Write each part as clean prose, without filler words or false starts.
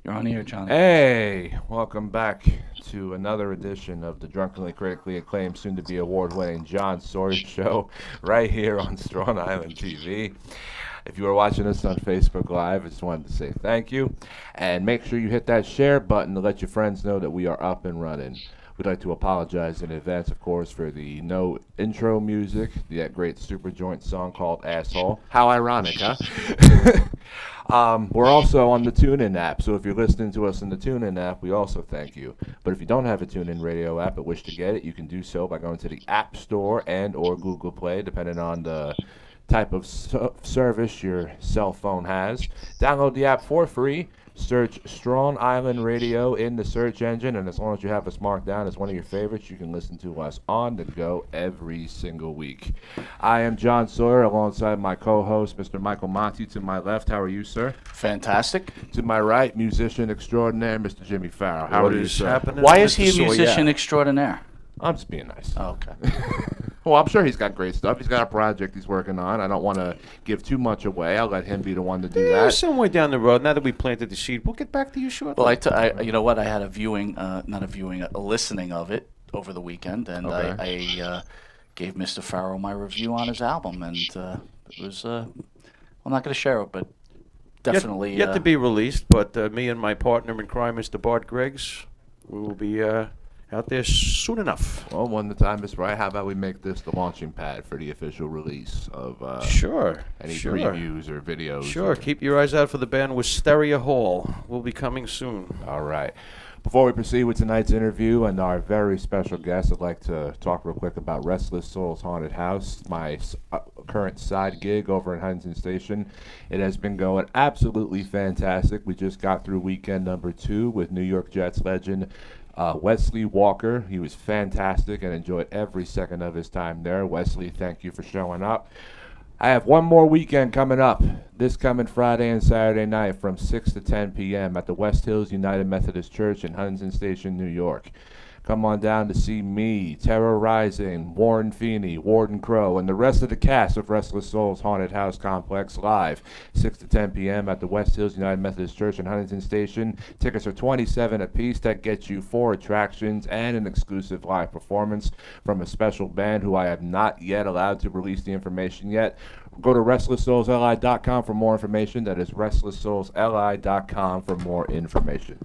You're on here, Johnny. Hey, welcome back to another edition of the drunkenly critically acclaimed, soon-to-be award-winning John Sawyer Show, right here on Strong Island TV. If you are watching us on Facebook Live, I just wanted to say thank you, and make sure you hit that share button to let your friends know that we are up and running. We'd like to apologize in advance, of course, for the no intro music, that great super joint song called Asshole. How ironic, huh? We're also on the TuneIn app, so if you're listening to us in the TuneIn app, we also thank you. But if you don't have a TuneIn radio app but wish to get it, you can do so by going to the App Store and or Google Play, depending on the type of service your cell phone has. Download the app for free. Search Strong Island Radio in the search engine, and as long as you have us marked down as one of your favorites, you can listen to us on the go every single week. I am John Sawyer, alongside my co-host, Mr. Michael Monti. To my left, how are you, sir? Fantastic. To my right, musician extraordinaire, Mr. Jimmy Farrow. How are you, sir? Why is he a musician extraordinaire? I'm just being nice. Oh, okay. Well, I'm sure he's got great stuff. He's got a project he's working on. I don't want to give too much away. I'll let him be the one to do that. Some way down the road, now that we planted the seed, we'll get back to you shortly. Well, you know what? I had a listening of it over the weekend, and Okay. I gave Mr. Farrow my review on his album, and it was, I'm not going to share it, but definitely. Yet to be released, but me and my partner in crime, Mr. Bart Griggs, we will be out there soon enough. Well, when the time is right, how about we make this the launching pad for the official release of any previews or videos? Sure. Keep your eyes out for the band Wisteria Hall. We'll be coming soon. All right. Before we proceed with tonight's interview and our very special guest, I'd like to talk real quick about Restless Souls Haunted House, my current side gig over in Huntington Station. It has been going absolutely fantastic. We just got through weekend number 2 with New York Jets legend Wesley Walker. He was fantastic and enjoyed every second of his time there. Wesley, thank you for showing up. I have one more weekend coming up, this coming Friday and Saturday night from 6 to 10 p.m. at the West Hills United Methodist Church in Huntington Station, New York. Come on down to see me, Terror Rising, Warren Feeney, Warden Crow, and the rest of the cast of Restless Souls Haunted House Complex live, 6 to 10 p.m. at the West Hills United Methodist Church in Huntington Station. Tickets are $27 apiece. That gets you 4 attractions and an exclusive live performance from a special band who I have not yet allowed to release the information yet. Go to RestlessSoulsLI.com for more information. That is RestlessSoulsLI.com for more information.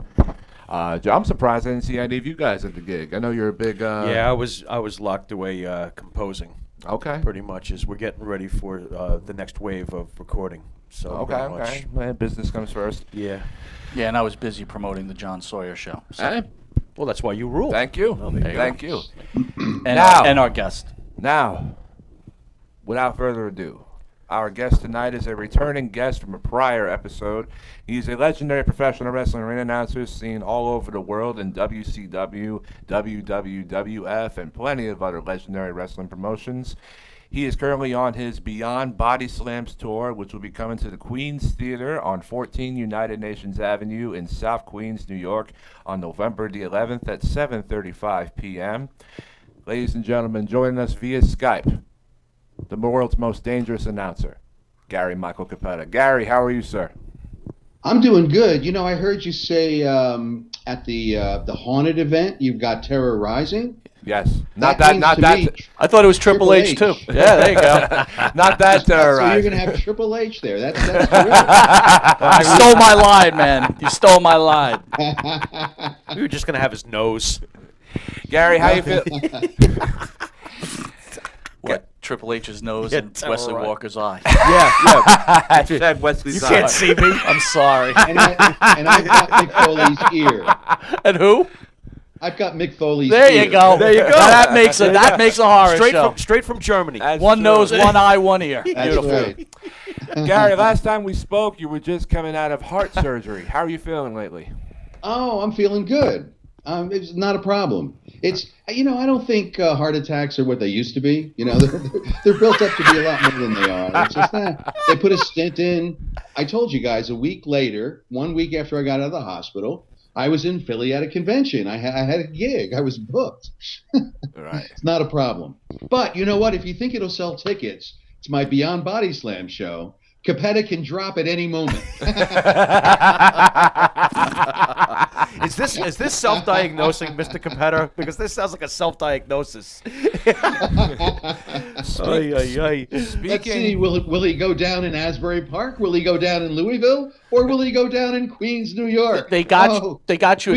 I'm surprised I didn't see any of you guys at the gig. I know you're a big... Yeah, I was locked away composing. Okay. Pretty much, as we're getting ready for the next wave of recording. So Okay. Well, business comes first. Yeah. Yeah, and I was busy promoting the John Sawyer Show. So. Well, that's why you rule. Thank you. Thank you. And our guest. Now, without further ado, our guest tonight is a returning guest from a prior episode. He's a legendary professional wrestling ring announcer seen all over the world in WCW, WWF, and plenty of other legendary wrestling promotions. He is currently on his Beyond Body Slams tour, which will be coming to the Queens Theater on 14 United Nations Avenue in South Queens, New York on November the 11th at 7:35 p.m. Ladies and gentlemen, joining us via Skype, the world's most dangerous announcer, Gary Michael Cappetta. Gary, how are you, sir? I'm doing good. You know, I heard you say at the Haunted event, you've got Terror Rising. Yes. Not that. I thought it was Triple H too. Yeah, there you go. Not that Terror So Rising. you're going to have Triple H there. That's terrific. You stole my line, man. You stole my line. We were just going to have his nose. Gary, how you feel? What? Triple H's nose Yeah, and Wesley right. Walker's eye. I said Wesley's You can't see me. I'm sorry. and I've got Mick Foley's ear. And who? I've got Mick Foley's There ear. you go. There you go. That makes a horror show. Straight from Germany. That's One true. nose, one eye, one ear. That's Beautiful. right. Gary, last time we spoke, you were just coming out of heart surgery. How are you feeling lately? Oh, I'm feeling good. It's not a problem. It's, I don't think heart attacks are what they used to be. They're built up to be a lot more than they are. It's just they put a stent in. I told you guys, 1 week later, 1 week after I got out of the hospital, I was in Philly at a convention. I had a gig. I was booked. Right. It's not a problem. But you know what? If you think it'll sell tickets to my Beyond Body Slam show, Cappetta can drop at any moment. Is this self-diagnosing, Mr. Cappetta? Because this sounds like a self-diagnosis. Let's see. Will he go down in Asbury Park? Will he go down in Louisville? Or will he go down in Queens, New York? They got you.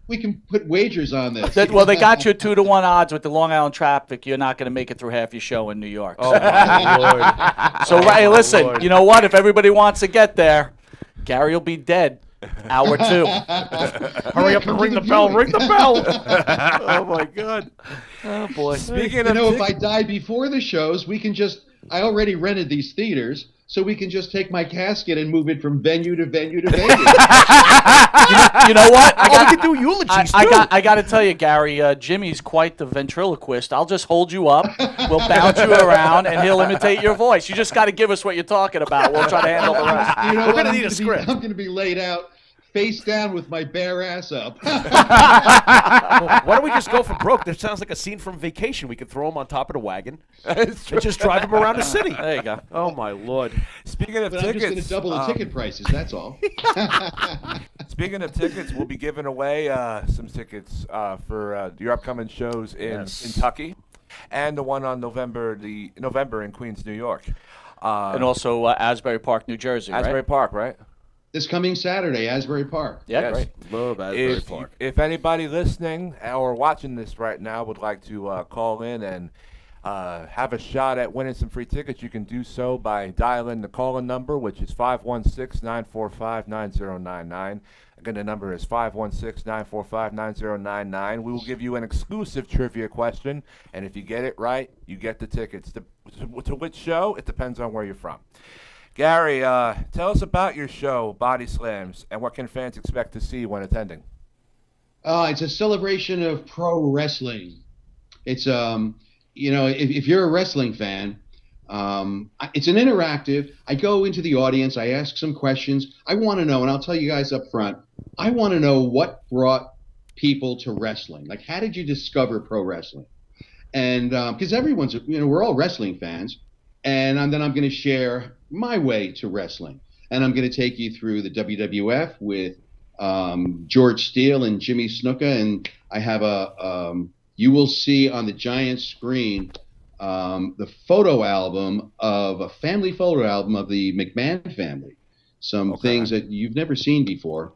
We can put wagers on this. Well, they got you at 2-1 odds with the Long Island traffic. You're not going to make it through half your show in New York. Oh, my Lord. So, hey, listen, Lord. you know what? If everybody wants to get there, Gary will be dead. Hour 2. Hurry up and ring the bell. Ring the bell. Oh, my God. Oh, boy. Speaking You of know, if I die before the shows, we can I already rented these theaters, so we can just take my casket and move it from venue to venue to venue. You know what? We can do eulogies, too. I got to tell you, Gary, Jimmy's quite the ventriloquist. I'll just hold you up. We'll bounce you around, and he'll imitate your voice. You just got to give us what you're talking about. We'll try to handle the rest. You know We're what? gonna need a script. I'm going to be laid out face down with my bare ass up. Why don't we just go for broke? That sounds like a scene from Vacation. We could throw him on top of the wagon and just drive him around the city. There you go. Oh, my Lord. Speaking of But I'm just going tickets, to double the ticket prices, that's all. speaking of tickets, we'll be giving away some tickets for your upcoming shows in Kentucky, and the one on November in Queens, New York, And also Asbury Park, New Jersey, Asbury right? Park, right? This coming Saturday, Asbury Park. Yeah, Yes. great. Love Asbury Park. If anybody listening or watching this right now would like to call in and have a shot at winning some free tickets, you can do so by dialing the call-in number, which is 516-945-9099. Again, the number is 516-945-9099. We will give you an exclusive trivia question, and if you get it right, you get the tickets. To which show? It depends on where you're from. Gary, tell us about your show, Body Slams, and what can fans expect to see when attending? It's a celebration of pro wrestling. It's if you're a wrestling fan, it's an interactive. I go into the audience, I ask some questions. I want to know, and I'll tell you guys up front, I want to know what brought people to wrestling. Like, how did you discover pro wrestling? And because we're all wrestling fans, and then I'm going to share my way to wrestling, and I'm going to take you through the WWF with George Steele and Jimmy Snuka, and I have you will see on the giant screen the photo album a family photo album of the McMahon family. Some things that you've never seen before,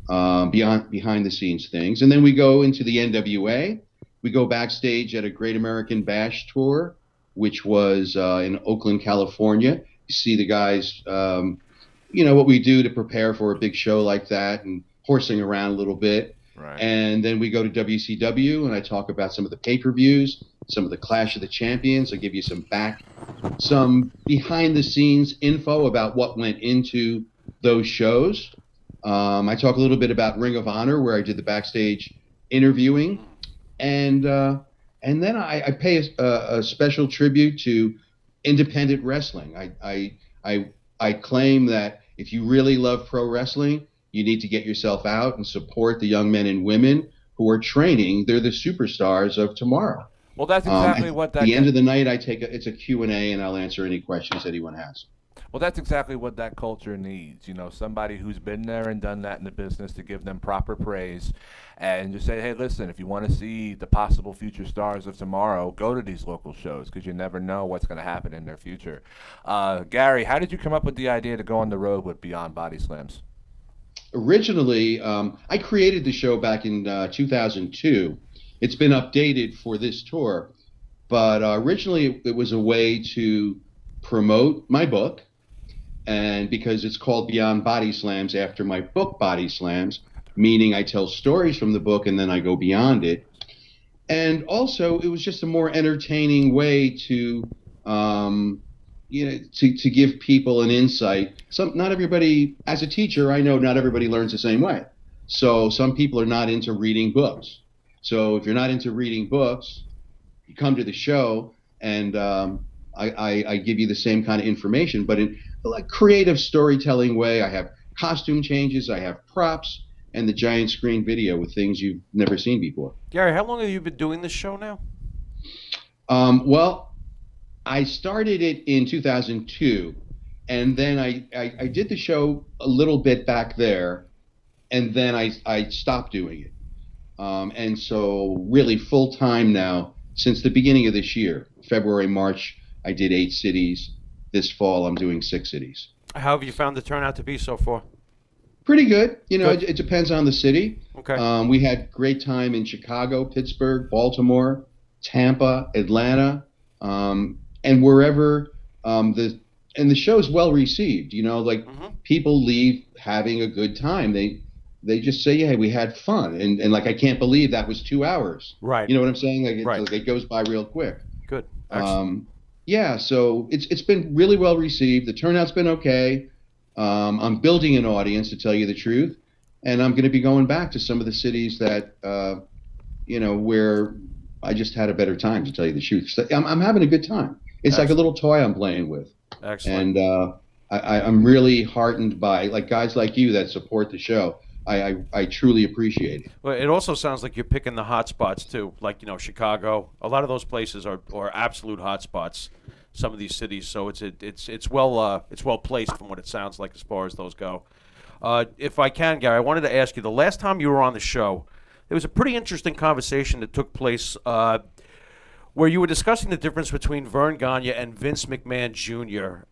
behind the scenes things. And then we go into the NWA. We go backstage at a Great American Bash tour, which was in Oakland, California. You see the guys, what we do to prepare for a big show like that, and horsing around a little bit. Right. And then we go to WCW, and I talk about some of the pay-per-views, some of the Clash of the Champions. I give you some behind-the-scenes info about what went into those shows. I talk a little bit about Ring of Honor, where I did the backstage interviewing, and then I pay a special tribute to independent wrestling. I claim that if you really love pro wrestling, you need to get yourself out and support the young men and women who are training. They're the superstars of tomorrow. Well, that's exactly what that. At the end of the night, it's a Q&A, and I'll answer any questions anyone has. Well, that's exactly what that culture needs. Somebody who's been there and done that in the business, to give them proper praise and just say, hey, listen, if you want to see the possible future stars of tomorrow, go to these local shows, because you never know what's going to happen in their future. Gary, how did you come up with the idea to go on the road with Beyond Body Slams? Originally, I created the show back in 2002. It's been updated for this tour, but originally it was a way to promote my book, and because it's called Beyond Body Slams after my book Body Slams, meaning I tell stories from the book and then I go beyond it. And also it was just a more entertaining way to to give people an insight. Not everybody, as a teacher, I know not everybody learns the same way. So some people are not into reading books. So if you're not into reading books, you come to the show, and I give you the same kind of information, but in a creative storytelling way. I have costume changes, I have props, and the giant screen video with things you've never seen before. Gary, how long have you been doing this show now? Well, I started it in 2002, and then I did the show a little bit back there, and then I stopped doing it. And so really full time now since the beginning of this year, February, March, I did 8 cities. This fall, I'm doing 6 cities. How have you found the turnout to be so far? Pretty good. It depends on the city. Okay. We had great time in Chicago, Pittsburgh, Baltimore, Tampa, Atlanta, and wherever the show's well received. People leave having a good time. They just say, "Yeah, we had fun," and like I can't believe that was 2 hours. Right. You know what I'm saying? Right. Like it goes by real quick. Good. Excellent. Yeah, so it's been really well received. The turnout's been okay. I'm building an audience, to tell you the truth, and I'm going to be going back to some of the cities that where I just had a better time, to tell you the truth. So I'm having a good time. It's like a little toy I'm playing with. Excellent. And I'm really heartened by like guys like you that support the show. I truly appreciate it. Well, it also sounds like you're picking the hot spots too, like Chicago. A lot of those places are absolute hot spots. Some of these cities, so it's well placed from what it sounds like as far as those go. If I can, Gary, I wanted to ask you. The last time you were on the show, there was a pretty interesting conversation that took place where you were discussing the difference between Vern Gagne and Vince McMahon Jr.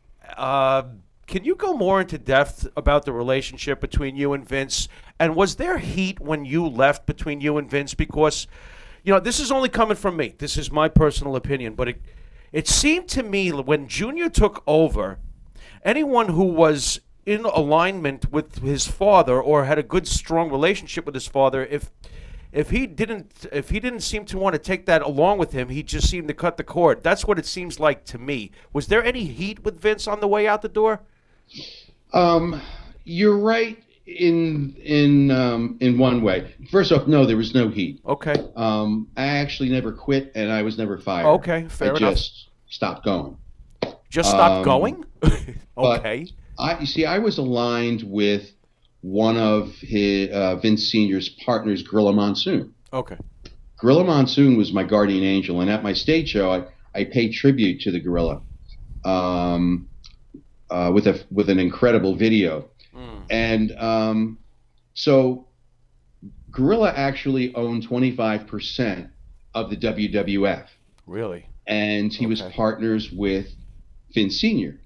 Can you go more into depth about the relationship between you and Vince? And was there heat when you left between you and Vince? Because, this is only coming from me. This is my personal opinion. But it seemed to me when Junior took over, anyone who was in alignment with his father or had a good, strong relationship with his father, if he didn't seem to want to take that along with him, he just seemed to cut the cord. That's what it seems like to me. Was there any heat with Vince on the way out the door? You're right in one way. First off, no, there was no heat. Okay. I actually never quit, and I was never fired. Okay, fair enough. I just stopped going. Just stopped going? Okay. I was aligned with one of his Vince Sr.'s partners, Gorilla Monsoon. Okay. Gorilla Monsoon was my guardian angel, and at my stage show, I paid tribute to the Gorilla with an incredible video. And so Gorilla actually owned 25% of the WWF. Really? And he was partners with Vince Sr.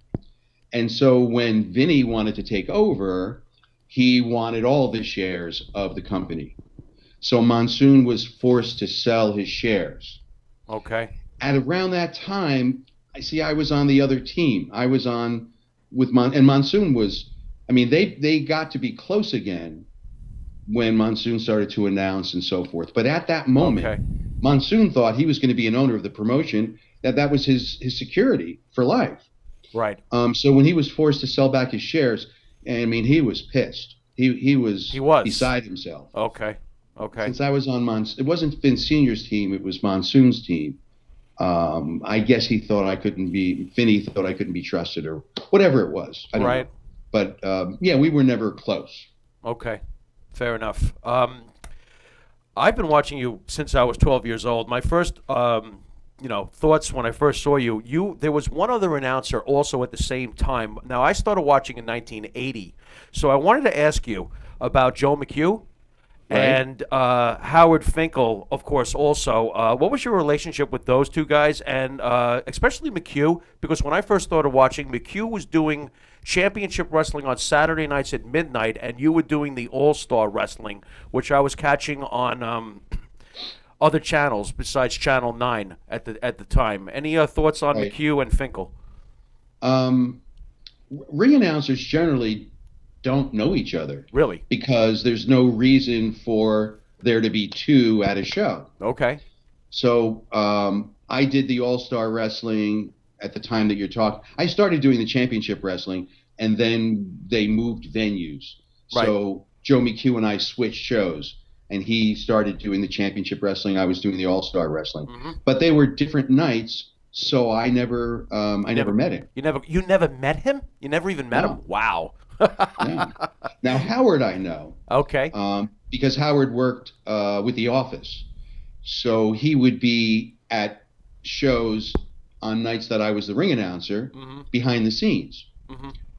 And so when Vinny wanted to take over, he wanted all the shares of the company. So Monsoon was forced to sell his shares. Okay. At around that time, I was on the other team. I was on with and Monsoon was, they got to be close again when Monsoon started to announce and so forth. But at that moment, Monsoon thought he was going to be an owner of the promotion, that was his security for life. Right. So when he was forced to sell back his shares, he was pissed. He was beside himself. Okay. Since I was on it wasn't Vince Sr.'s team, it was Monsoon's team. I guess Vinny thought I couldn't be trusted or whatever it was. I don't know. But we were never close. Okay. Fair enough. I've been watching you since I was 12 years old. My first thoughts when I first saw you, there was one other announcer also at the same time. Now, I started watching in 1980, so I wanted to ask you about Joe McHugh and Howard Finkel, of course, also. What was your relationship with those two guys, and especially McHugh? Because when I first started watching, McHugh was doing championship wrestling on Saturday nights at midnight, and you were doing the All-Star Wrestling, which I was catching on other channels besides Channel 9 at the time. Any thoughts on McHugh and Finkel? Ring announcers generally don't know each other. Really? Because there's no reason for there to be two at a show. Okay. So I did the All-Star Wrestling at the time that you're talking. I started doing the Championship Wrestling, and then they moved venues. Right. So Joe McHugh and I switched shows, and he started doing the Championship Wrestling. I was doing the All-Star Wrestling. Mm-hmm. But they were different nights, so I never met him. You never met him? You never even met him? Wow. Yeah. Now Howard, I know, Okay. because Howard worked with The Office, so he would be at shows on nights that I was the ring announcer behind the scenes.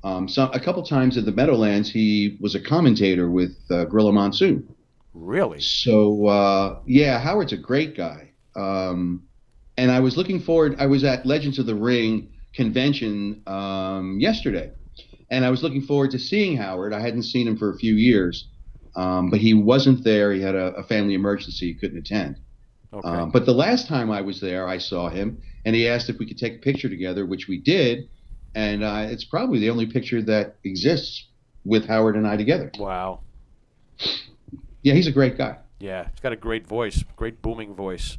A couple times at the Meadowlands, he was a commentator with Gorilla Monsoon. Really? So yeah, Howard's a great guy. And I was looking forward. I was at Legends of the Ring convention yesterday, and I was looking forward to seeing Howard. I hadn't seen him for a few years, but he wasn't there. He had a family emergency. He couldn't attend. Okay. But the last time I was there, I saw him, and he asked if we could take a picture together, which we did. And it's probably the only picture that exists with Howard and I together. Wow. Yeah, he's a great guy. Yeah, he's got a great voice, great booming voice.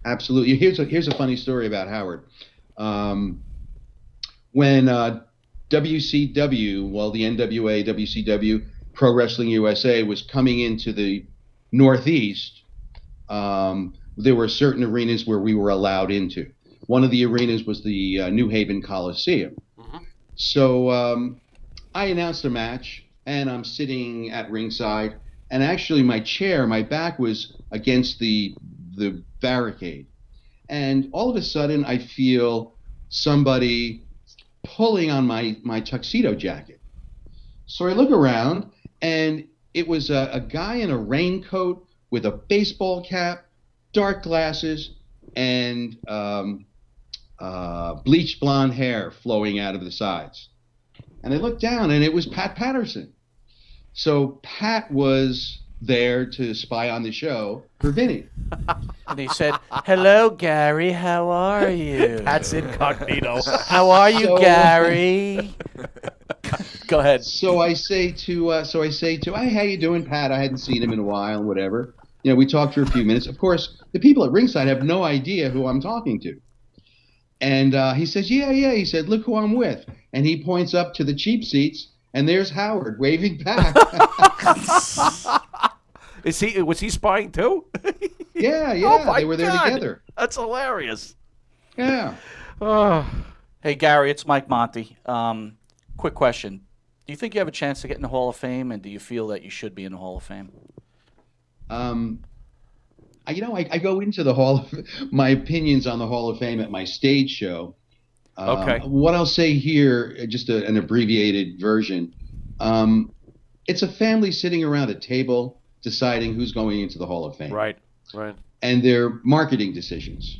Absolutely. Here's a funny story about Howard. When WCW, well, the NWA, WCW, Pro Wrestling USA was coming into the Northeast, there were certain arenas where we were allowed into. One of the arenas was the New Haven Coliseum. So I announced a match, and I'm sitting at ringside, and actually my back was against the barricade. And all of a sudden, I feel somebody pulling on my tuxedo jacket. So I look around, and it was a guy in a raincoat with a baseball cap, dark glasses, and bleached blonde hair flowing out of the sides. And I looked down, and it was Pat Patterson. So Pat was there to spy on the show for Vinny. And he said, "Hello, Gary. How are you?" That's incognito. How are you, So- Gary? Go ahead. So I say to, hey, how you doing, Pat? I hadn't seen him in a while, whatever. You know, we talked for a few minutes. Of course, the people at ringside have no idea who I'm talking to. And he says, yeah. He said, look who I'm with. And he points up to the cheap seats, and there's Howard waving back. Was he spying too? Yeah, Oh my they were there God. together. That's hilarious. Yeah. Oh. Hey, Gary, it's Mike Monty. Quick question. Do you think you have a chance to get in the Hall of Fame, and do you feel that you should be in the Hall of Fame? I go into the my opinions on the Hall of Fame at my stage show. Okay. What I'll say here, just an abbreviated version. It's a family sitting around a table deciding who's going into the Hall of Fame. Right. And their marketing decisions.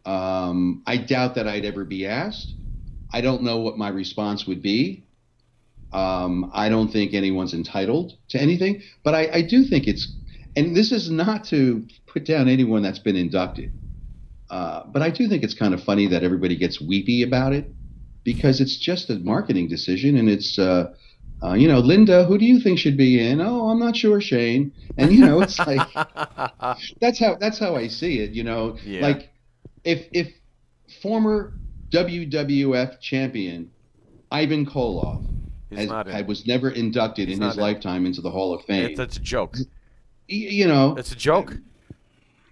I doubt that I'd ever be asked. I don't know what my response would be. I don't think anyone's entitled to anything, but I do think and this is not to put down anyone that's been inducted, but I do think it's kind of funny that everybody gets weepy about it, because it's just a marketing decision, and it's, Linda, who do you think should be in? Oh, I'm not sure, Shane. And, it's like, that's how I see it, Yeah. Like if former WWF champion Ivan Koloff was never inducted in his lifetime into the Hall of Fame. That's a joke. It's a joke.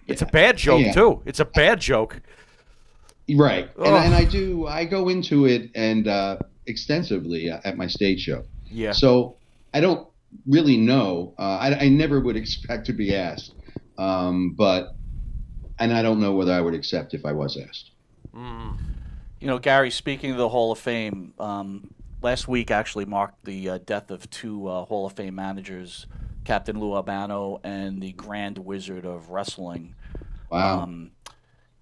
It's a bad joke too. It's a bad joke. Right. And I go into it and extensively at my stage show. Yeah. So I don't really know. I never would expect to be asked. And I don't know whether I would accept if I was asked. Gary, speaking of the Hall of Fame, last week actually marked the death of two Hall of Fame managers, Captain Lou Albano and the Grand Wizard of Wrestling. Wow.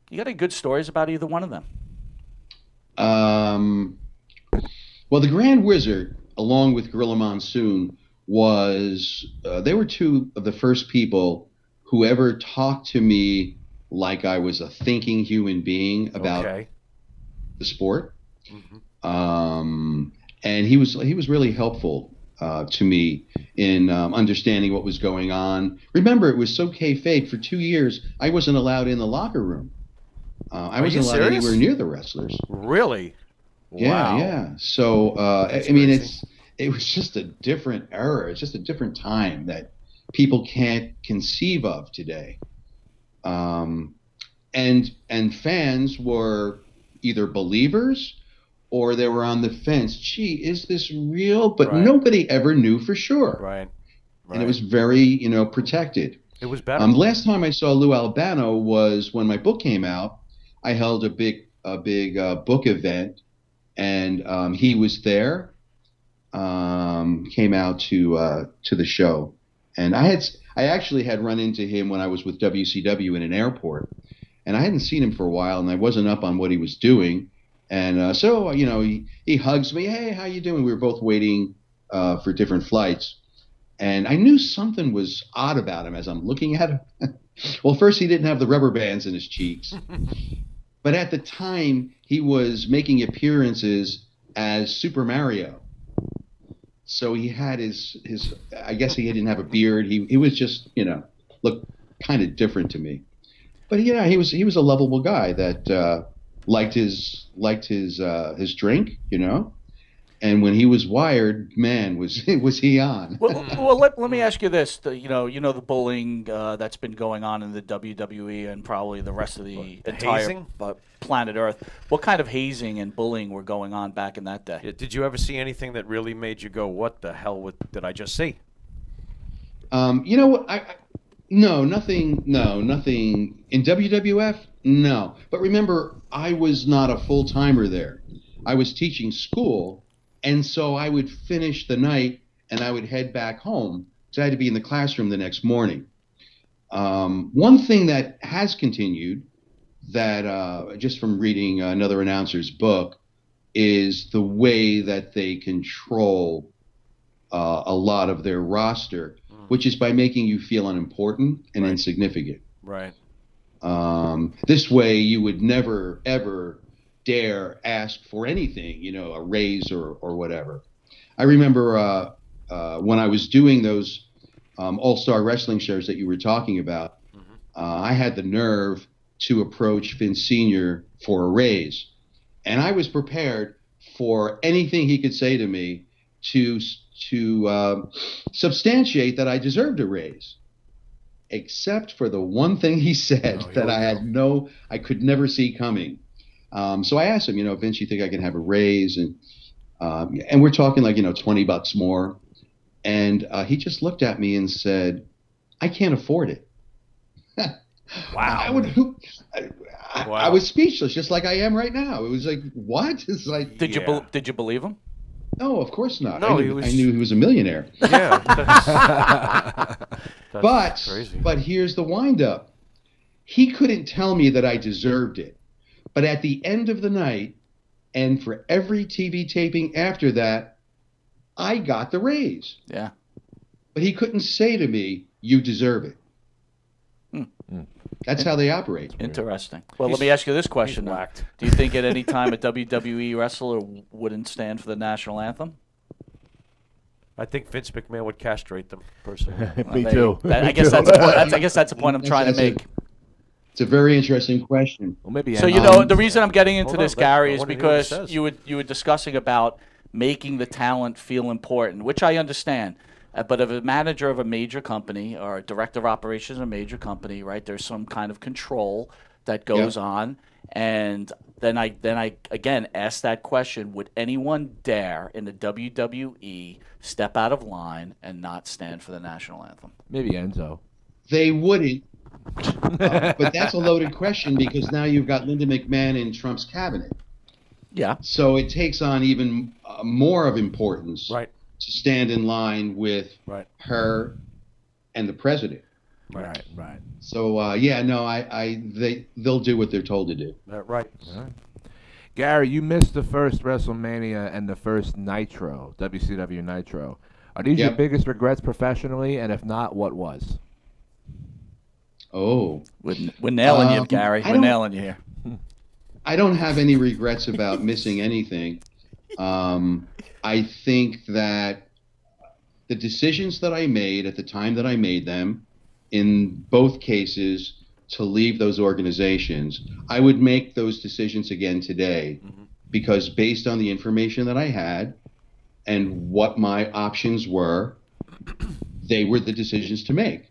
You got any good stories about either one of them? Well, the Grand Wizard, along with Gorilla Monsoon, they were two of the first people who ever talked to me like I was a thinking human being about the sport. And he was really helpful to me in understanding what was going on. Remember, it was so kayfabe. For 2 years, I wasn't allowed in the locker room. I wasn't allowed anywhere near the wrestlers. Really? Yeah, Wow. yeah. So, That's I mean, crazy. it was just a different era. It's just a different time that people can't conceive of today. And fans were either believers or they were on the fence. Gee, is this real? But Right. nobody ever knew for sure. Right. And it was very, protected. It was better. Last time I saw Lou Albano was when my book came out. I held a big book event, and he was there. Came out to the show, and I actually had run into him when I was with WCW in an airport, and I hadn't seen him for a while, and I wasn't up on what he was doing, and so he hugs me. Hey, how you doing? We were both waiting for different flights. And I knew something was odd about him as I'm looking at him. Well, first, he didn't have the rubber bands in his cheeks. But at the time, he was making appearances as Super Mario. So he had his I guess he didn't have a beard. He was just, looked kind of different to me. But yeah, he was a lovable guy that liked his drink, And when he was wired, man, was he on. Well, let me ask you this: the bullying that's been going on in the WWE and probably the rest of the entire hazing? Planet Earth. What kind of hazing and bullying were going on back in that day? Yeah, did you ever see anything that really made you go, "What the hell did I just see"? You know what? No, nothing. No, nothing in WWF. No, but remember, I was not a full timer there. I was teaching school. And so I would finish the night and I would head back home. So I had to be in the classroom the next morning. One thing that has continued that just from reading another announcer's book is the way that they control a lot of their roster, which is by making you feel unimportant and insignificant. Right. This way you would never, ever dare ask for anything, a raise or whatever. I remember when I was doing those all-star wrestling shows that you were talking about, I had the nerve to approach Vince Sr. for a raise. And I was prepared for anything he could say to me to substantiate that I deserved a raise. Except for the one thing he said that I could never see coming. So I asked him, Vince, you think I can have a raise? And we're talking like, $20 more. And he just looked at me and said, I can't afford it. Wow. I was speechless, just like I am right now. It was like, what? It's like, Did you believe him? no, of course not. No, I knew he was a millionaire. Yeah. That's crazy. But here's the windup. He couldn't tell me that I deserved it. But at the end of the night, and for every TV taping after that, I got the raise. Yeah. But he couldn't say to me, you deserve it. That's how they operate. Interesting. Well, let me ask you this question. He's whacked. Do you think at any time a WWE wrestler wouldn't stand for the national anthem? I think Vince McMahon would castrate them, personally. Me too. I guess that's a point I'm trying to make. It's a very interesting question. Well, maybe. So the reason I'm getting into this, Gary, is because you were discussing about making the talent feel important, which I understand. But if a manager of a major company or a director of operations of a major company, right, there's some kind of control that goes on, and then I again ask that question: would anyone dare in the WWE step out of line and not stand for the national anthem? Maybe Enzo. They wouldn't. But that's a loaded question because now you've got Linda McMahon in Trump's cabinet. Yeah. So it takes on even more of importance Right. to stand in line with her and the president. Right. So they'll do what they're told to do. Right. Gary, you missed the first WrestleMania and the first Nitro, WCW Nitro. Are these your biggest regrets professionally? And if not, what was? Oh. We're nailing you, Gary. We're nailing you here. I don't have any regrets about missing anything. I think that the decisions that I made at the time that I made them, in both cases, to leave those organizations, I would make those decisions again today because based on the information that I had and what my options were, they were the decisions to make.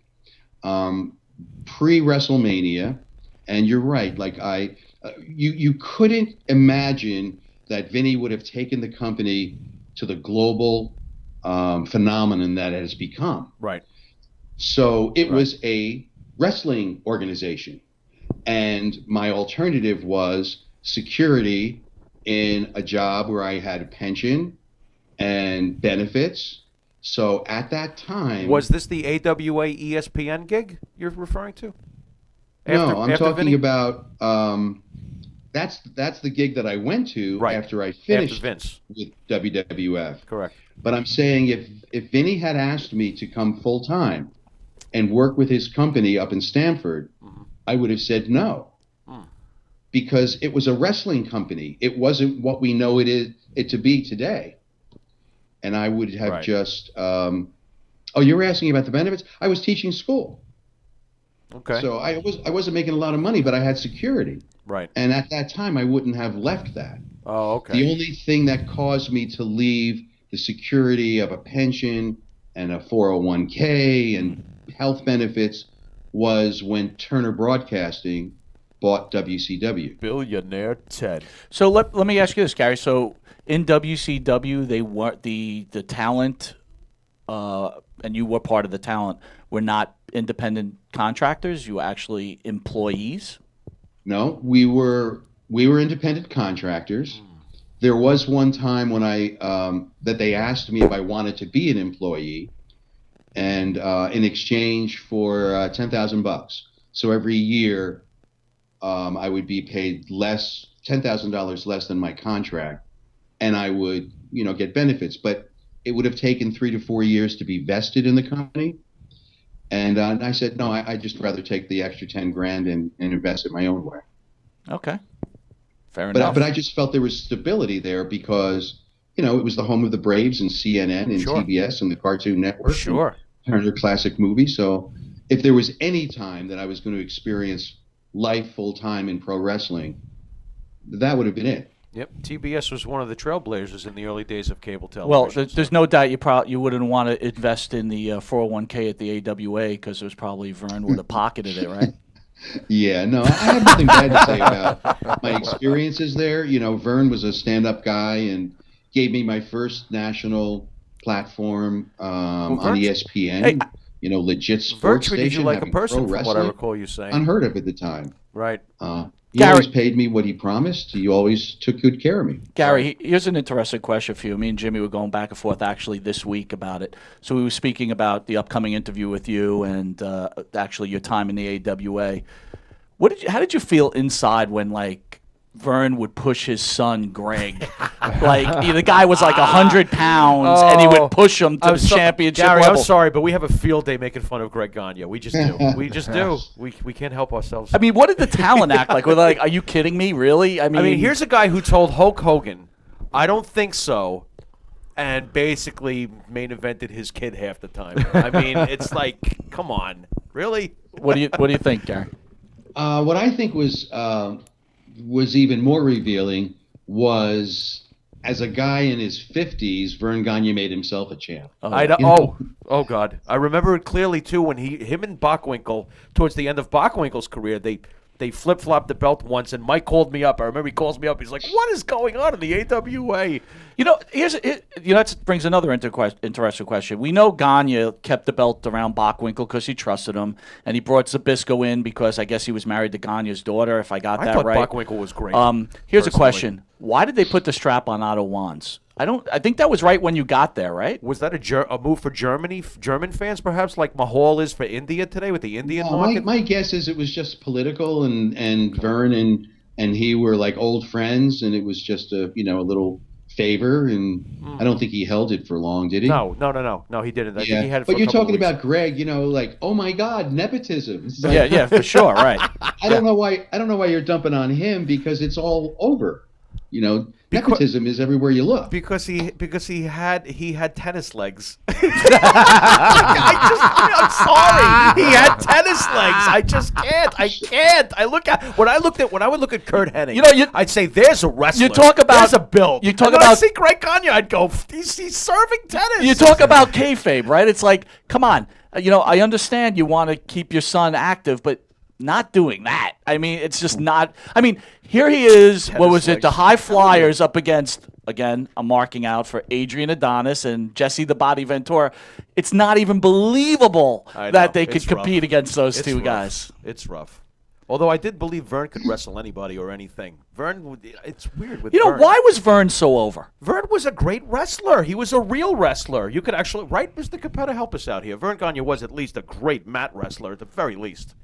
Pre-WrestleMania, and you're right, like you couldn't imagine that Vinny would have taken the company to the global phenomenon that it has become. Right. So it was a wrestling organization. And my alternative was security in a job where I had a pension and benefits. So at that time... Was this the AWA ESPN gig you're referring to? No, I'm talking Vinny? about... That's the gig that I went to after I finished with WWF. Correct. But I'm saying if Vinny had asked me to come full-time and work with his company up in Stamford, I would have said no. Because it was a wrestling company. It wasn't what we know it to be today. And I would have just... oh, you were asking about the benefits? I was teaching school. Okay. So I wasn't making a lot of money, but I had security. Right. And at that time, I wouldn't have left that. Oh, okay. The only thing that caused me to leave the security of a pension and a 401k and health benefits was when Turner Broadcasting bought WCW. Billionaire Ted. So let me ask you this, Gary. So in WCW, they weren't the talent, and you were part of the talent, were not independent contractors. You were actually employees. No, we were independent contractors. There was one time when that they asked me if I wanted to be an employee, and in exchange for $10,000. So every year, I would be paid $10,000 less than my contract, and I would, get benefits. But it would have taken 3 to 4 years to be vested in the company. And I said, no, I'd just rather take the extra 10 grand and invest it my own way. Okay. Fair enough. But I just felt there was stability there because, it was the home of the Braves and CNN and TBS and the Cartoon Network. Sure. And Turner Classic Movies. So if there was any time that I was going to experience life full time in pro wrestling, that would have been it. Yep, TBS was one of the trailblazers in the early days of cable Well, television. there's no doubt you wouldn't want to invest in the 401k at the AWA because it was probably Vern would have pocketed it, right? Yeah, no, I have nothing bad to say about my experiences there. Vern was a stand-up guy and gave me my first national platform on ESPN. Legit sports Vern treated station. you like a having person, pro from what I wrestling. recall you saying. Unheard of at the time. Right. He always paid me what he promised. He always took good care of me. Gary, here's an interesting question for you. Me and Jimmy were going back and forth actually this week about it. So we were speaking about the upcoming interview with you and actually your time in the AWA. How did you feel inside when Vern would push his son Greg? The guy was 100 pounds and he would push him to the championship Gary, level. I'm sorry, but we have a field day making fun of Greg Gagne. We just do. We just do. We can't help ourselves. I mean, what did the talent act like? Were they are you kidding me? Really? I mean, here's a guy who told Hulk Hogan, "I don't think so," and basically main evented his kid half the time. I mean, it's come on, really? What do you think, Gary? What I think was even more revealing was, as a guy in his 50s, Vern Gagne made himself a champ. Oh God, I remember it clearly too when him and Bockwinkel, towards the end of Bockwinkel's career, they flip-flopped the belt once, and Mike called me up. I remember he calls me up. He's like, "What is going on in the AWA?" That brings another interesting question. We know Gagne kept the belt around Bockwinkel because he trusted him, and he brought Zbyszko in because I guess he was married to Gagne's daughter, if I got that right. I thought Bockwinkel was great. Here's a question. Why did they put the strap on Otto Wanz? I think that was right when you got there, right? Was that a move for Germany, German fans perhaps, like Mahal is for India today with the Indian market? My guess is it was just political, and Vern and he were old friends, and it was just a little favor, and I don't think he held it for long, did he? No, he didn't. I think he had it for but you're a couple talking weeks. about Greg, oh my God, nepotism. Yeah, for sure, right. I don't know why you're dumping on him because it's all over. Nepotism is everywhere you look. Because he had tennis legs. I'm sorry. He had tennis legs. I just can't. When I would look at Kurt Hennig, I'd say there's a wrestler. You talk about there's a build. You talk and when about I see Greg Gagne, I'd go, he's serving tennis. You talk about kayfabe, right? It's come on. I understand you want to keep your son active, but not doing that. I mean, it's just not. I mean, here he is. What was it? The High Flyers up against, again, I'm marking out for Adrian Adonis and Jesse the Body Ventura. It's not even believable that they could compete against those two guys. It's rough. Although I did believe Vern could wrestle anybody or anything. It's weird with You know, Vern. why was Vern so over? Vern was a great wrestler. He was a real wrestler. You could actually, right, Mr. Cappetta, help us out here. Vern Gagne was at least a great mat wrestler, at the very least.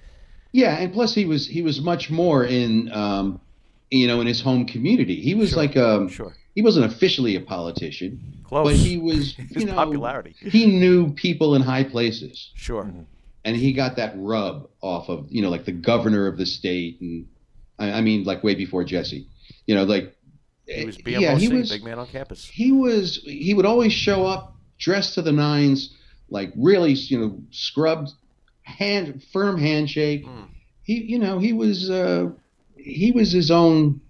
Yeah, and plus he was much more in in his home community. He was he wasn't officially a politician, Close. but he was His popularity. He knew people in high places. Sure. Mm-hmm. And he got that rub off of, like the governor of the state, and I mean, like way before Jesse, He was BMOC, big man on campus. He would always show up dressed to the nines, like really, scrubbed, firm handshake. He was his own.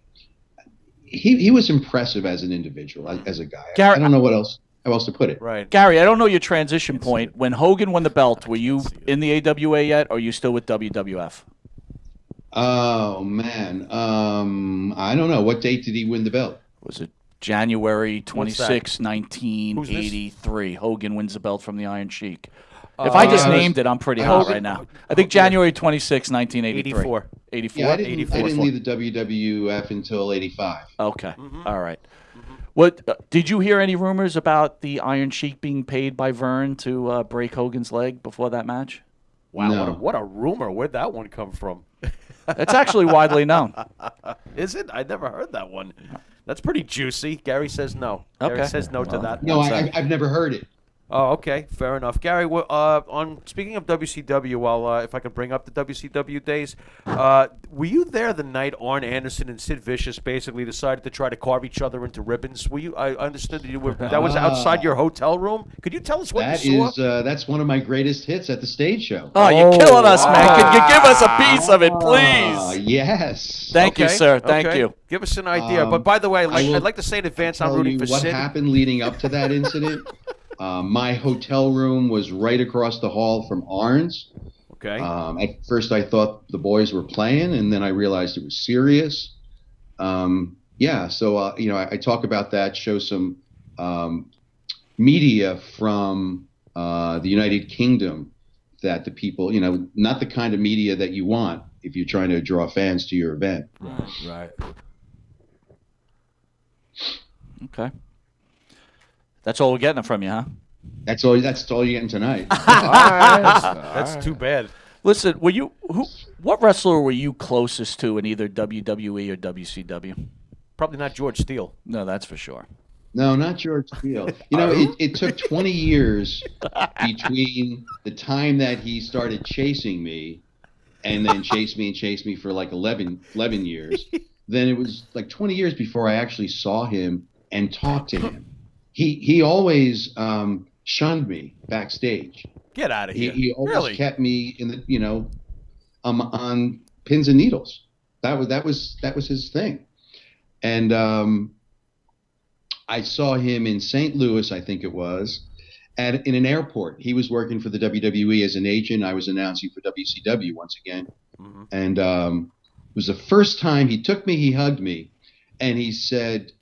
He was impressive as an individual, as a guy. I don't know how else to put it. Right. Gary, I don't know your transition point. When Hogan won the belt, were you in the AWA yet, or are you still with WWF? Oh man, I don't know. What date did he win the belt? Was it January 26, Who's 1983? Hogan wins the belt from the Iron Sheik. If I just named it, I'm pretty hot Hogan- right now. I think January 26, 1983. 84. 84? Yeah, I didn't leave the WWF until '85. Okay. All right. What did you hear any rumors about the Iron Sheik being paid by Vern to break Hogan's leg before that match? Wow, No. what a rumor. Where'd that one come from? It's actually widely known. Is it? I never heard that one. That's pretty juicy. Gary says no. Okay. Gary says no to that. No, What's that? I've never heard it. Oh, okay, fair enough. Gary, on speaking of WCW, if I could bring up the WCW days, were you there the night Arn Anderson and Sid Vicious basically decided to try to carve each other into ribbons? Were you? I understood that you were. That was outside your hotel room. Could you tell us what you saw? That's one of my greatest hits at the stage show. Oh, you're killing us, man. Could you give us a piece of it, please? Yes. Thank you, sir. Thank okay. you. Give us an idea. But by the way, I'd like to say in advance, I'm Tell rooting you for what Sid. happened leading up to that incident. My hotel room was right across the hall from Arn's. Okay. At first, I thought the boys were playing, and then I realized it was serious. So I talk about that, show some media from the United Kingdom that the people, not the kind of media that you want if you're trying to draw fans to your event. Right. Okay. That's all we're getting from you, huh? That's all you're getting tonight. That's too bad. Listen, what wrestler were you closest to in either WWE or WCW? Probably not George Steele. No, that's for sure. No, not George Steele. It took 20 years between the time that he started chasing me and then chased me for like 11 years. Then it was like 20 years before I actually saw him and talked to him. He always shunned me backstage. Get out of here. He always really? kept me in the on pins and needles. That was his thing. And I saw him in St. Louis, I think it was, in an airport. He was working for the WWE as an agent. I was announcing for WCW once again. Mm-hmm. And it was the first time he took me, he hugged me, and he said,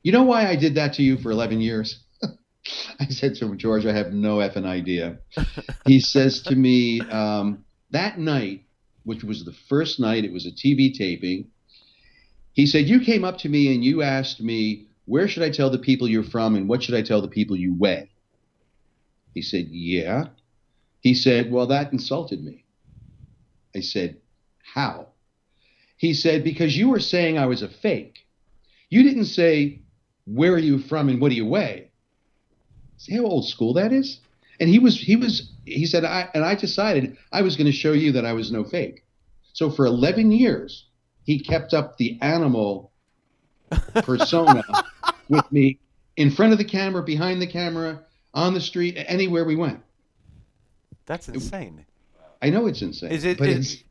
you know why I did that to you for 11 years? I said to him, George, I have no effing idea. He says to me, that night, which was the first night, it was a TV taping, he said, you came up to me and you asked me, where should I tell the people you're from and what should I tell the people you weigh? He said, yeah. He said, well, that insulted me. I said, how? He said, because you were saying I was a fake. You didn't say, where are you from and what do you weigh? See how old school that is? And he said, I decided I was going to show you that I was no fake. So for 11 years, he kept up the animal persona with me in front of the camera, behind the camera, on the street, anywhere we went. That's insane. I know it's insane.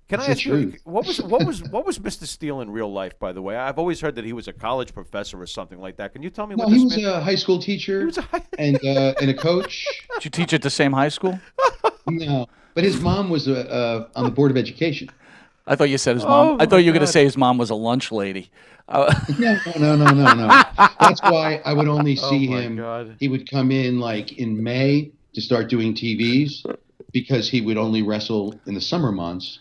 Can I ask you, what was Mr. Steele in real life, by the way? I've always heard that he was a college professor or something like that. Can you tell me what this he was a high school teacher and a coach. Did you teach at the same high school? No, but his mom was on the Board of Education. I thought you said his mom. Oh, I thought my you were going to God. say his mom was a lunch lady. No. That's why I would only see my him. God. He would come in like in May to start doing TVs because he would only wrestle in the summer months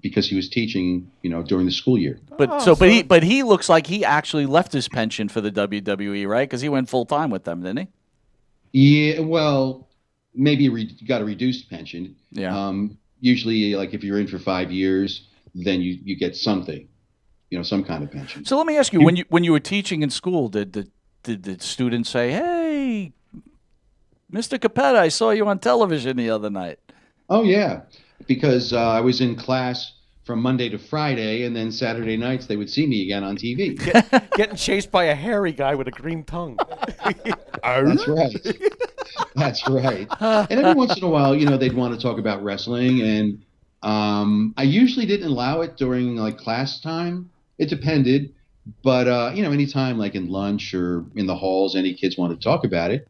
because he was teaching, during the school year. But he looks like he actually left his pension for the WWE, right? Because he went full time with them, didn't he? Yeah, well, maybe got a reduced pension. Yeah. Usually, like if you're in for 5 years, then you get something, some kind of pension. So let me ask you, when you were teaching in school, did the students say, "Hey, Mr. Cappetta, I saw you on television the other night"? Oh yeah, because I was in class from Monday to Friday, and then Saturday nights they would see me again on TV. Getting chased by a hairy guy with a green tongue. That's right. That's right. And every once in a while, they'd want to talk about wrestling, and I usually didn't allow it during like class time. It depended, but anytime like in lunch or in the halls, any kids want to talk about it.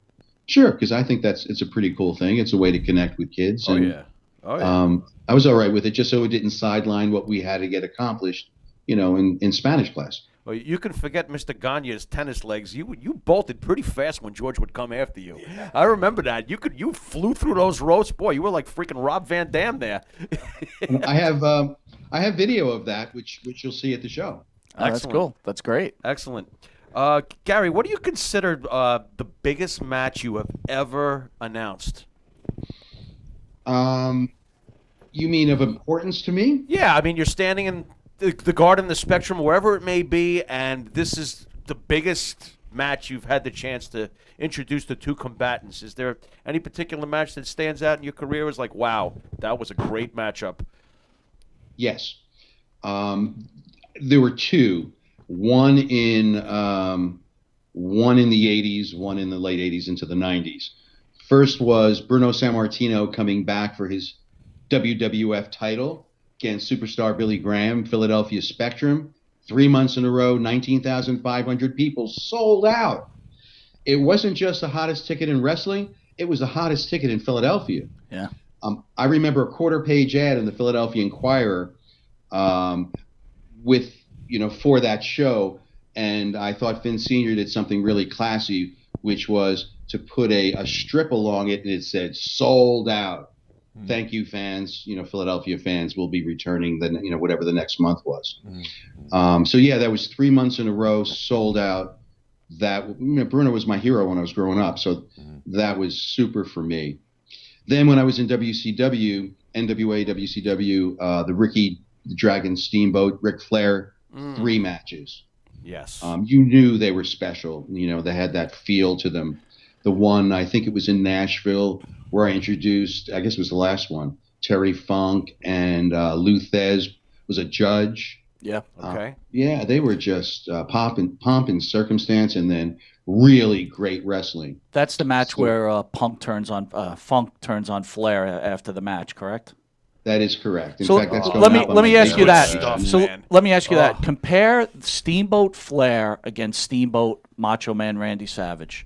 Sure, because I think it's a pretty cool thing. It's a way to connect with kids. Oh and, yeah. Oh yeah. I was all right with it, just so it didn't sideline what we had to get accomplished, in Spanish class. Well, you can forget Mr. Gagne's tennis legs. You bolted pretty fast when George would come after you. Yeah. I remember that. You flew through those ropes. Boy, you were like freaking Rob Van Dam there. I have video of that, which you'll see at the show. Oh, that's cool. That's great. Excellent. Gary, what do you consider the biggest match you have ever announced? You mean of importance to me? Yeah, I mean, you're standing in the Garden, the Spectrum, wherever it may be, and this is the biggest match you've had the chance to introduce the two combatants. Is there any particular match that stands out in your career as like, wow, that was a great matchup? Yes. There were two. One in the 80s, one in the late 80s into the 90s. First was Bruno Sammartino coming back for his WWF title against superstar Billy Graham, Philadelphia Spectrum. 3 months in a row, 19,500 people, sold out. It wasn't just the hottest ticket in wrestling, it was the hottest ticket in Philadelphia. Yeah. I remember a quarter-page ad in the Philadelphia Inquirer with, for that show, and I thought Finn Sr. did something really classy, which was to put a strip along it, and it said, sold out. Thank you, fans. Philadelphia fans will be returning whatever the next month was. So yeah, that was 3 months in a row, sold out. That Bruno was my hero when I was growing up, so that was super for me. Then when I was in WCW, NWA, WCW, the Ricky the Dragon Steamboat, Ric Flair, 3 matches. Yes. You knew they were special. They had that feel to them. The one, I think it was in Nashville, where I introduced, I guess it was the last one, Terry Funk, and Lou Thez was a judge. Yeah. Okay. Yeah, they were just pomp and circumstance, and then really great wrestling. That's the match where Funk turns on Flair after the match, correct? That is correct. In So fact, that's let me ask you that. stuff, So man. let me ask you that. Compare Steamboat Flair against Steamboat Macho Man Randy Savage.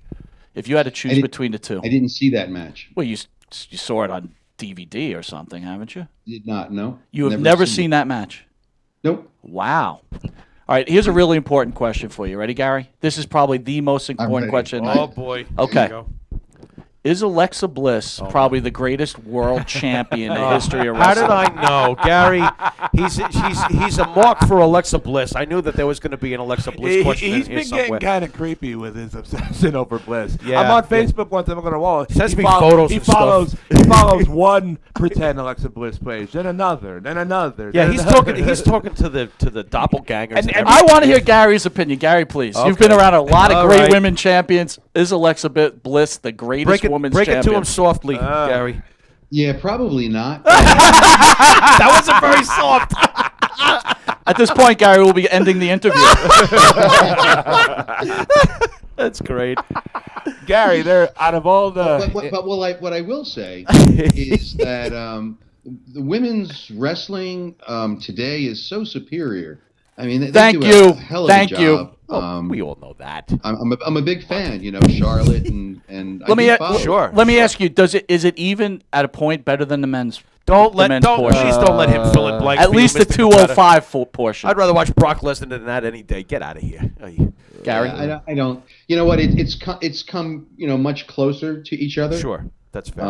If you had to choose between the two. I didn't see that match. Well, you saw it on DVD or something, haven't you? Did not, no. You have never seen that match? Nope. Wow. All right, here's a really important question for you. Ready, Gary? This is probably the most important ready. question. Oh boy. Okay. Here you go. Is Alexa Bliss probably the greatest world champion in the history of How wrestling? did I know, Gary? He's a mark for Alexa Bliss. I knew that there was going to be an Alexa Bliss question He's in here been getting somewhere. kind of creepy with his obsession over Bliss. Yeah, I'm on yeah. Facebook once. I'm on a wall. Sends He me follow- photos He and stuff. follows. He follows one pretend Alexa Bliss page, then another, then another. Yeah, then he's another. talking to the doppelgangers. And I want to hear Gary's opinion. Gary, please. You've been around a lot of All great right. women champions. Is Alexa Bliss the greatest women's break champion? it to him softly, Gary. Yeah, probably not. That wasn't very soft. At this point, Gary will be ending the interview. That's great. Gary. They're out of all the. But what I will say is that the women's wrestling today is so superior. I mean, they Thank do you. a hell of Thank a you. job. We all know that. I'm a big fan. Charlotte and Let me I do follow. Sure. Let me ask you: is it even at a point better than the men's Don't the men's portion. please don't let him fill in blanks. At for you, least the Mr. 205 portion. I'd rather watch Brock Lesnar than that any day. Get out of here. Gary. Yeah, I don't. You know what? It's come much closer to each other. Sure, that's fair.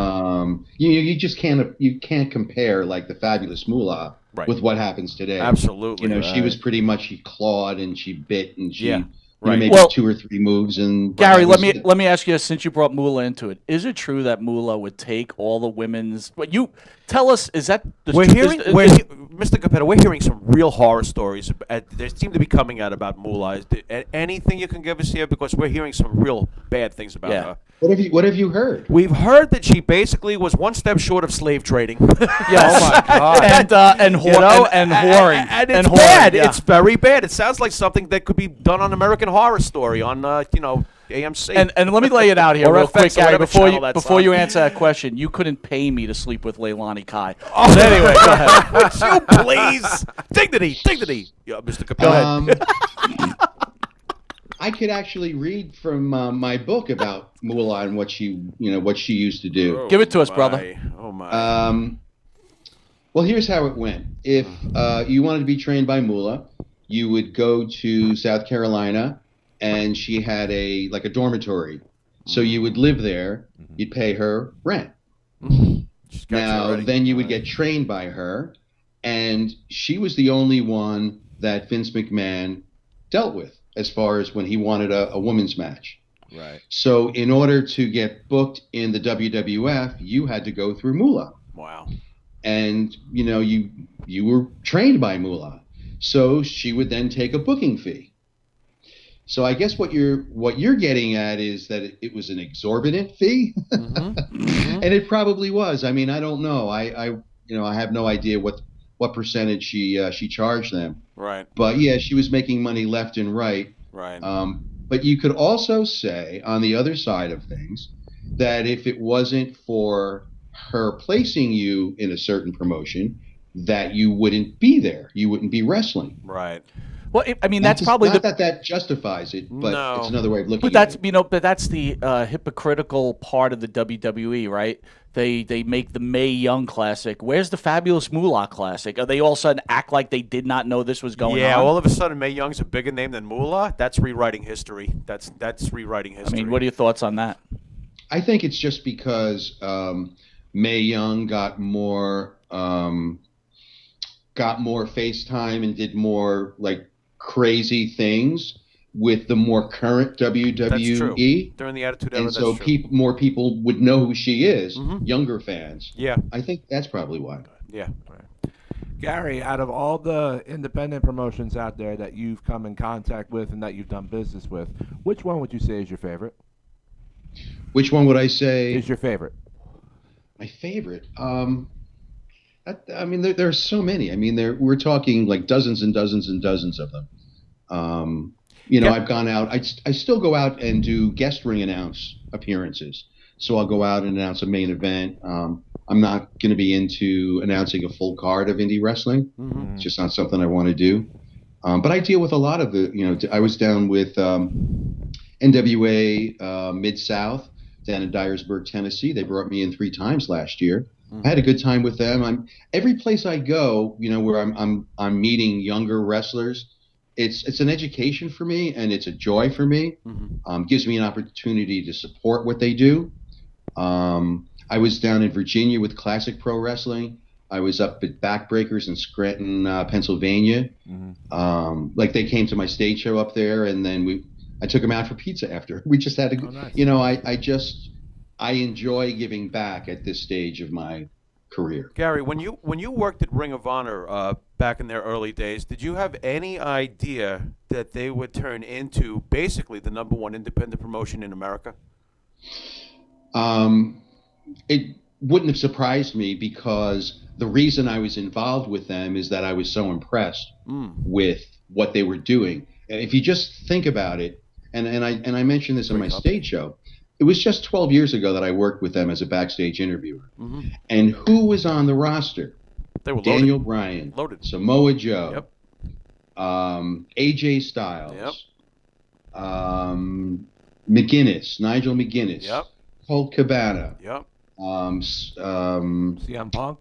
You just can't compare like the Fabulous Moolah with what happens today. Absolutely. She was pretty much, she clawed and she bit and she Right. maybe Well, 2 or 3 moves. And Gary, let me ask you, since you brought Moolah into it, is it true that Moolah would take all the women's? What you tell us, is that the We're truth? hearing, Mr. Cappetta, we're hearing some real horror stories. They seem to be coming out about Moolah. Is there anything you can give us here? Because we're hearing some real bad things about her. What have you heard? We've heard that she basically was one step short of slave trading. Yes. Oh my God. and whoring. And it's whoring, bad. yeah. It's very bad. It sounds like something that could be done on American Horror Story on AMC. And let me lay it out here Or real FX, quick, or Gary, whatever channel that's before on. you answer that question. You couldn't pay me to sleep with Leilani Kai. But anyway, go ahead. Would you please? Dignity. Yeah, Mr. Cappetta. I could actually read from my book about Moolah and what she used to do. Give it to us, brother. Oh my. Well, here's how it went. If you wanted to be trained by Moolah, you would go to South Carolina, and she had a dormitory. So you would live there. You'd pay her rent. Now, then you would get trained by her, and she was the only one that Vince McMahon dealt with as far as when he wanted a women's match. Right. So in order to get booked in the WWF, you had to go through Moolah. Wow. And you were trained by Moolah, so she would then take a booking fee. So I guess what you're getting at is that it was an exorbitant fee, and it probably was. I mean, I don't know. I have no idea what percentage she charged them. Right. But yeah, she was making money left and right. Right. But you could also say on the other side of things that if it wasn't for her placing you in a certain promotion, that you wouldn't be there. You wouldn't be wrestling. Right. Well, I mean, that's probably not that justifies it, but it's another way of looking at it. But that's the hypocritical part of the WWE, right? They make the Mae Young Classic. Where's the Fabulous Moolah Classic? Are they all of a sudden act like they did not know this was going on? Yeah, all of a sudden Mae Young's a bigger name than Moolah. That's rewriting history. That's rewriting history. I mean, what are your thoughts on that? I think it's just because Mae Young got more FaceTime and did more like crazy things with the more current WWE. That's true. During the Attitude Era, and so that's true. more people would know who she is, younger fans. Yeah. I think that's probably why. Yeah. Gary, out of all the independent promotions out there that you've come in contact with and that you've done business with, which one would you say is your favorite? Which one would I say is your favorite? My favorite? I mean, there are so many. I mean, we're talking like dozens and dozens and dozens of them. I've gone out. I still go out and do guest ring announce appearances. So I'll go out and announce a main event. I'm not going to be into announcing a full card of indie wrestling. Mm-hmm. It's just not something I want to do. But I deal with a lot of the. I was down with NWA Mid-South down in Dyersburg, Tennessee. They brought me in 3 times last year. I had a good time with them. Every place I go, where I'm meeting younger wrestlers, it's an education for me and it's a joy for me. Gives me an opportunity to support what they do. I was down in Virginia with Classic Pro Wrestling. I was up at Backbreakers in Scranton, Pennsylvania. Like they came to my stage show up there, and then I took them out for pizza after. We just had a, nice. I enjoy giving back at this stage of my career. Gary, when you worked at Ring of Honor back in their early days, did you have any idea that they would turn into basically the #1 independent promotion in America? It wouldn't have surprised me because the reason I was involved with them is that I was so impressed with what they were doing. If you just think about it, and I mentioned this on my stage show, it was just 12 years ago that I worked with them as a backstage interviewer. And who was on the roster? They were Daniel loaded. Bryan, Loaded. Samoa Joe, AJ Styles, Nigel McGuinness, Colt Cabana, CM Punk.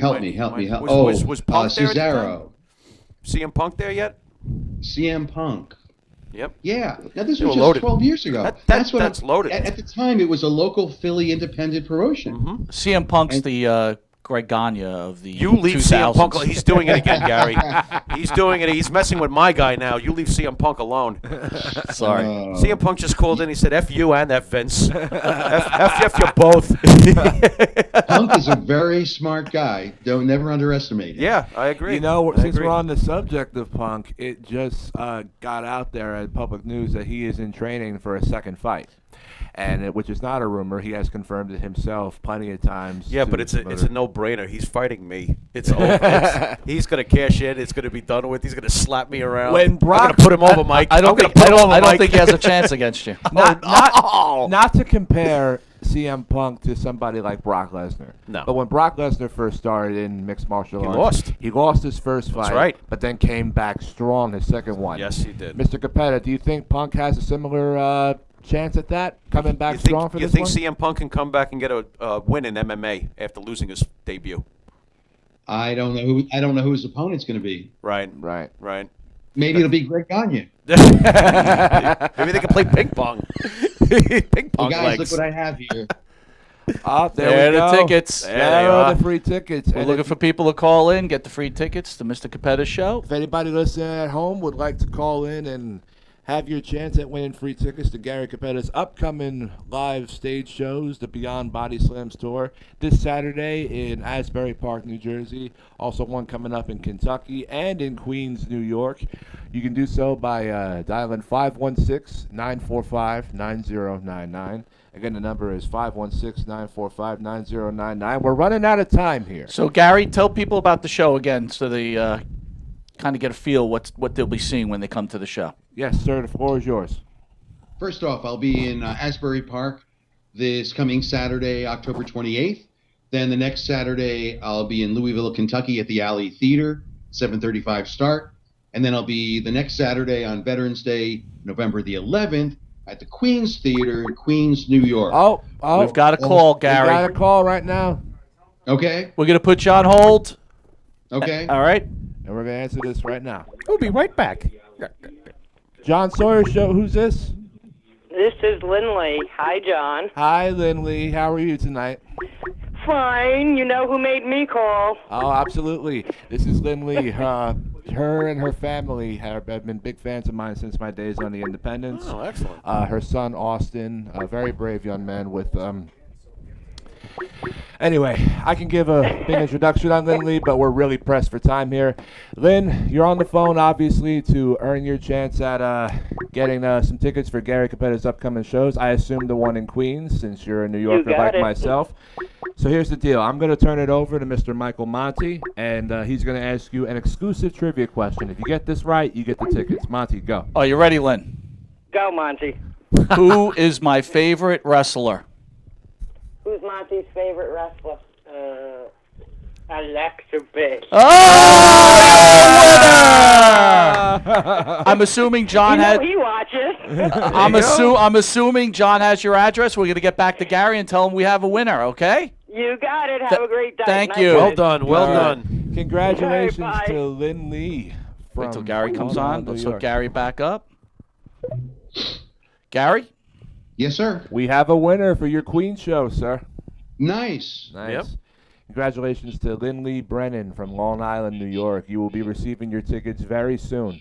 Help me. Was Punk there at the time? Cesaro. CM Punk there yet? CM Punk. Yep. Yeah. Now, this They was were just loaded. 12 years ago. That's loaded. At the time, it was a local Philly independent promotion. Mm-hmm. CM Punk's the Greg Gagne of the You leave 2000s. CM Punk. He's doing it again, Gary. He's doing it. He's messing with my guy now. You leave CM Punk alone. Sorry. CM Punk just called in. He said, "F you and that Vince. F you both." Punk is a very smart guy. Don't never underestimate him. Yeah, I agree. You know, I since agree. we're on the subject of Punk, it just got out there at public news that he is in training for a second fight. And which is not a rumor. He has confirmed it himself plenty of times. Yeah, but it's a no-brainer. He's fighting me. It's over. He's gonna cash in. It's gonna be done with. He's gonna slap me around. When Brock- I'm gonna put him over, Mike. I don't think he has a chance against you. Not to compare CM Punk to somebody like Brock Lesnar. No. But when Brock Lesnar first started in mixed martial arts, lost. He lost his first fight. That's right. But then came back strong his second one. Yes, he did. Mr. Cappetta, do you think Punk has a similar chance at that, coming back strong for you this think one? CM Punk can come back and get a win in MMA after losing his debut? I don't know who his opponent's going to be. Right. Right. Maybe it'll be Greg Gagne. Maybe they can play ping pong. Ping Well, pong guys, legs. look what I have here. There we are go. the tickets. There There they are are. the free tickets. We're And looking if- for people to call in, get the free tickets to Mr. Cappetta's show. If anybody listening at home would like to call in and have your chance at winning free tickets to Gary Cappetta's upcoming live stage shows, the Beyond Body Slams Tour, this Saturday in Asbury Park, New Jersey. Also one coming up in Kentucky and in Queens, New York. You can do so by dialing 516-945-9099. Again, the number is 516-945-9099. We're running out of time here. So, Gary, tell people about the show again so they kind of get a feel what they'll be seeing when they come to the show. Yes, sir, the floor is yours. First off, I'll be in Asbury Park this coming Saturday, October 28th. Then the next Saturday, I'll be in Louisville, Kentucky at the Alley Theater, 7:35 start. And then I'll be the next Saturday on Veterans Day, November the 11th, at the Queens Theater in Queens, New York. Oh, We've got a call, we Gary. got a call right now, Okay? We're going to put you on hold. Okay? All right? and we're going to answer this right now. We'll be right back. John Sawyer Show, who's this? This is Lindley. Hi, John. Hi, Lindley. How are you tonight? Fine. You know who made me call. Oh, absolutely. This is Lindley. Her and her family have been big fans of mine since my days on The Independents. Oh, excellent. Her son, Austin, a very brave young man with... Anyway, I can give a big introduction on Lindley, but we're really pressed for time here. Lynn, you're on the phone, obviously, to earn your chance at getting some tickets for Gary Cappetta's upcoming shows. I assume the one in Queens, since you're a New Yorker got like it. myself. So here's the deal. I'm going to turn it over to Mr. Michael Monty, and he's going to ask you an exclusive trivia question. If you get this right, you get the tickets. Monty, go. Are you ready, Lynn? Go, Monty. Who is my favorite wrestler? Who's Monty's favorite wrestler? Alexa Bliss. I'm assuming John You know had. he watches. I'm assuming John has your address. We're gonna get back to Gary and tell him we have a winner. Okay? You got it. Have a great day. thank Night, you. Well guys. done. Well All right. done. Congratulations Okay, bye. to Lynn Lee. Wait till Gary comes Long on. Island, Let's New hook York. Gary back up. Gary? Yes, sir. We have a winner for your Queen show, sir. Nice. Nice. Yep. Congratulations to Lindley Brennan from Long Island, New York. You will be receiving your tickets very soon.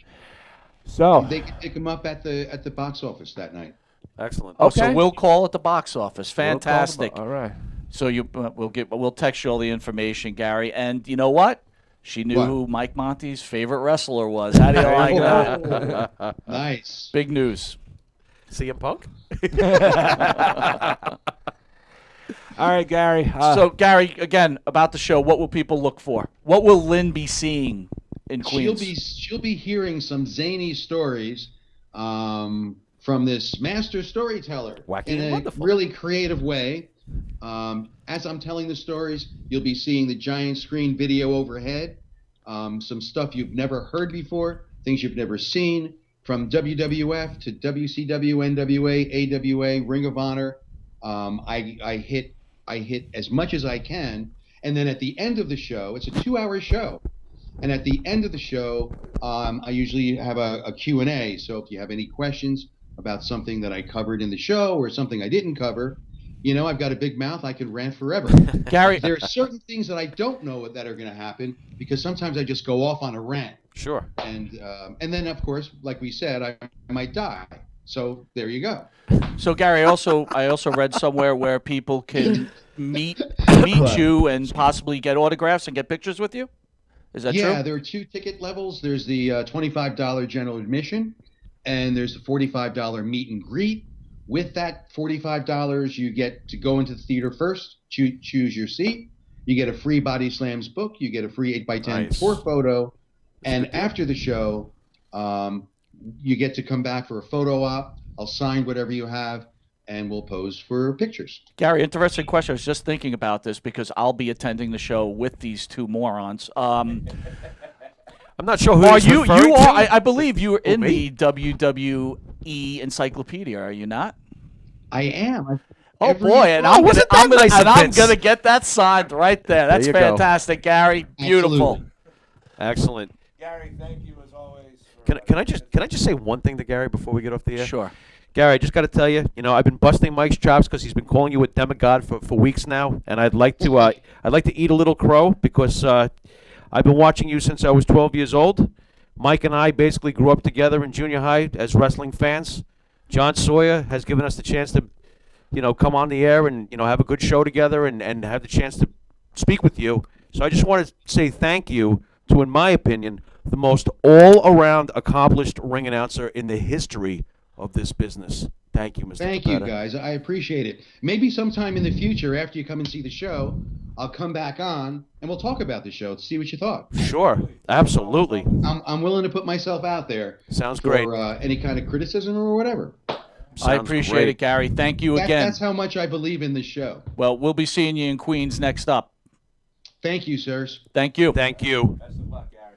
So, They can pick him up at the box office that night. Excellent. Oh, so Okay. we'll call at the box office. we'll call them- Fantastic. All right. So we'll text you all the information, Gary. And you know what? She knew What? who Mike Monty's favorite wrestler was. How do you like that? Nice. Big news. CM Punk? All right, Gary. So, Gary, again, about the show, what will people look for? What will Lynn be seeing in Queens? She'll be hearing some zany stories from this master storyteller Wacky in and a wonderful. really creative way. As I'm telling the stories, you'll be seeing the giant screen video overhead, some stuff you've never heard before, things you've never seen, from WWF to WCW, NWA, AWA, Ring of Honor. I hit as much as I can, And then at the end of the show, it's a 2-hour show. And at the end of the show, I usually have a Q&A. So if you have any questions about something that I covered in the show or something I didn't cover, you know, I've got a big mouth. I can rant forever. Gary, There are certain things that I don't know that are going to happen because sometimes I just go off on a rant. Sure. And then, of course, like we said, I might die. So there you go. so Gary, I also read somewhere where people can meet you and possibly get autographs and get pictures with you. Is that true? Yeah, there are 2 ticket levels. There's the $25 general admission, and there's the $45 meet and greet. With that $45, you get to go into the theater first, choose your seat. You get a free Body Slams book. You get a free 8x10 Nice. photo. And after the show, you get to come back for a photo op. I'll sign whatever you have, and we'll pose for pictures. Gary, interesting question. I was just thinking about this because I'll be attending the show with these 2 morons. I'm not sure who Are he's you? referring You to. are. I believe you were in me? the WWE encyclopedia. Are you not? I am. Oh Every- boy, and Oh, I'm wasn't that nice of I'm Vince? gonna get that signed right there. That's you go. fantastic, Gary. Beautiful. Absolutely. Excellent. Gary, thank you as always. Can I just say one thing to Gary before we get off the air? Sure. Gary, I just got to tell you, I've been busting Mike's chops because he's been calling you a demigod for weeks now, and I'd like to eat a little crow because I've been watching you since I was 12 years old. Mike and I basically grew up together in junior high as wrestling fans. John Sawyer has given us the chance to, come on the air and have a good show together and have the chance to speak with you. So I just want to say thank you to, in my opinion, the most all-around accomplished ring announcer in the history of this business. Thank you, Mr. Thank you, Cappetta. guys. I appreciate it. Maybe sometime in the future, after you come and see the show, I'll come back on and we'll talk about the show to see what you thought. Sure, absolutely. I'm willing to put myself out there Sounds for great. Any kind of criticism or whatever. I Sounds appreciate great. it, Gary. Thank you again. That's how much I believe in this show. Well, we'll be seeing you in Queens next up. Thank you, sirs. Thank you. Thank you. Best of luck, Gary.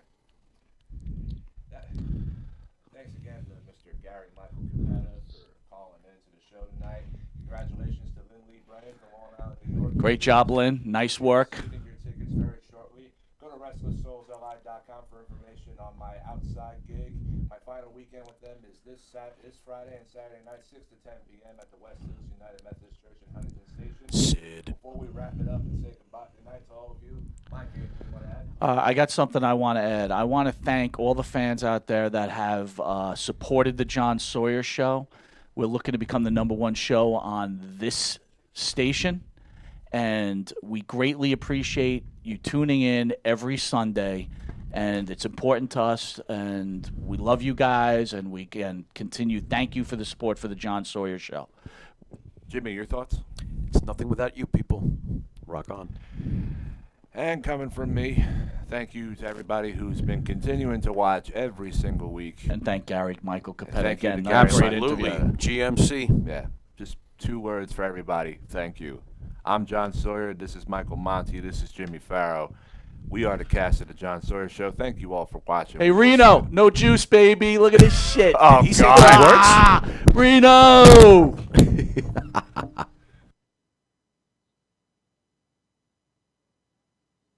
Thanks again to Mr. Gary Michael Cappetta for calling into the show tonight. Congratulations to Lynn Lee Bryant from Long Island, New York. Great job, Lynn. Nice work. Receiving your tickets very shortly. Go to WrestlerSoulsLI.com for information on my outside gig. My final weekend with them is this Friday and Saturday night, 6 to 10 p.m. at the West Hills United Methodist Church in Huntington Station. Sid. Before we wrap it up and say goodnight to all of you, Mike, anything you want to add? I got something I want to add. I want to thank all the fans out there that have supported the John Sawyer Show. We're looking to become the #1 show on this station, and we greatly appreciate you tuning in every Sunday. And it's important to us, and we love you guys, and we can continue. Thank you for the support for the John Sawyer Show. Jimmy, your thoughts? It's nothing without you people. Rock on. And coming from me, thank you to everybody who's been continuing to watch every single week. And thank Gary Michael Cappetta thank you to again. Gary. Another great Absolutely. interview. GMC. Yeah, just 2 words for everybody. Thank you. I'm John Sawyer. This is Michael Monty. This is Jimmy Farrow. We are the cast of the John Sawyer Show. Thank you all for watching. Hey, Reno, no juice, baby. Look at this shit. Oh, He said God. those words? Reno!